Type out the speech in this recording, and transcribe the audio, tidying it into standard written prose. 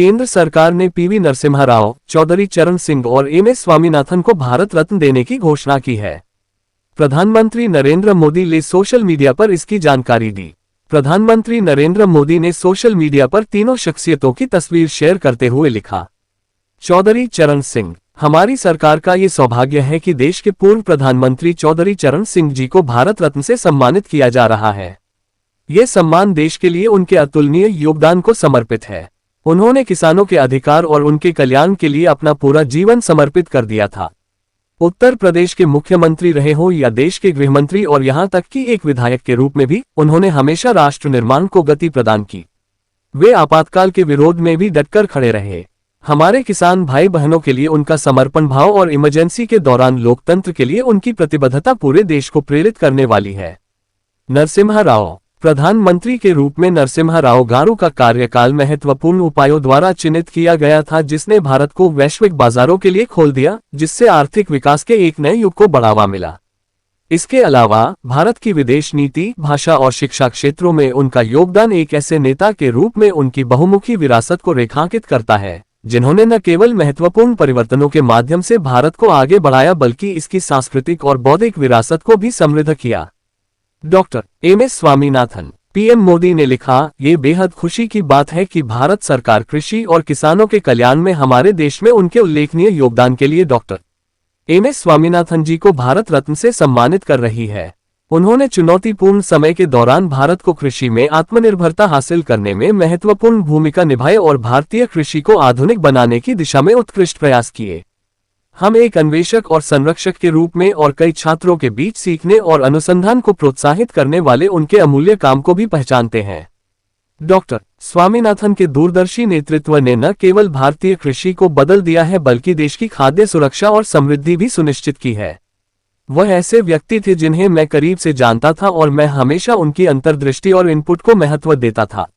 केंद्र सरकार ने पीवी नरसिम्हा राव, चौधरी चरण सिंह और एमएस स्वामीनाथन को भारत रत्न देने की घोषणा की है। प्रधानमंत्री नरेंद्र मोदी ने सोशल मीडिया पर इसकी जानकारी दी। प्रधानमंत्री नरेंद्र मोदी ने सोशल मीडिया पर तीनों शख्सियतों की तस्वीर शेयर करते हुए लिखा, चौधरी चरण सिंह, हमारी सरकार का ये सौभाग्य है कि देश के पूर्व प्रधानमंत्री चौधरी चरण सिंह जी को भारत रत्न से सम्मानित किया जा रहा है। ये सम्मान देश के लिए उनके अतुलनीय योगदान को समर्पित है। उन्होंने किसानों के अधिकार और उनके कल्याण के लिए अपना पूरा जीवन समर्पित कर दिया था। उत्तर प्रदेश के मुख्यमंत्री रहे हो या देश के गृहमंत्री और यहां तक कि एक विधायक के रूप में भी उन्होंने हमेशा राष्ट्र निर्माण को गति प्रदान की। वे आपातकाल के विरोध में भी डटकर खड़े रहे। हमारे किसान भाई बहनों के लिए उनका समर्पण भाव और इमरजेंसी के दौरान लोकतंत्र के लिए उनकी प्रतिबद्धता पूरे देश को प्रेरित करने वाली है। नरसिम्हा राव, प्रधानमंत्री के रूप में नरसिम्हा राव गारू का कार्यकाल महत्वपूर्ण उपायों द्वारा चिन्हित किया गया था, जिसने भारत को वैश्विक बाजारों के लिए खोल दिया, जिससे आर्थिक विकास के एक नए युग को बढ़ावा मिला। इसके अलावा भारत की विदेश नीति, भाषा और शिक्षा क्षेत्रों में उनका योगदान एक ऐसे नेता के रूप में उनकी बहुमुखी विरासत को रेखांकित करता है, जिन्होंने न केवल महत्वपूर्ण परिवर्तनों के माध्यम से भारत को आगे बढ़ाया बल्कि इसकी सांस्कृतिक और बौद्धिक विरासत को भी समृद्ध किया। Doctor MS Swaminathan, PM Modi ने लिखा, ये बेहद खुशी की बात है कि भारत सरकार कृषि और किसानों के कल्याण में हमारे देश में उनके उल्लेखनीय योगदान के लिए डॉक्टर एमएस स्वामीनाथन जी को भारत रत्न से सम्मानित कर रही है। उन्होंने चुनौतीपूर्ण समय के दौरान भारत को कृषि में आत्मनिर्भरता हासिल करने में महत्वपूर्ण भूमिका निभाई और भारतीय कृषि को आधुनिक बनाने की दिशा में उत्कृष्ट प्रयास किए। हम एक अन्वेषक और संरक्षक के रूप में और कई छात्रों के बीच सीखने और अनुसंधान को प्रोत्साहित करने वाले उनके अमूल्य काम को भी पहचानते हैं। डॉक्टर स्वामीनाथन के दूरदर्शी नेतृत्व ने न केवल भारतीय कृषि को बदल दिया है बल्कि देश की खाद्य सुरक्षा और समृद्धि भी सुनिश्चित की है। वह ऐसे व्यक्ति थे जिन्हें मैं करीब से जानता था और मैं हमेशा उनकी अंतर्दृष्टि और इनपुट को महत्व देता था।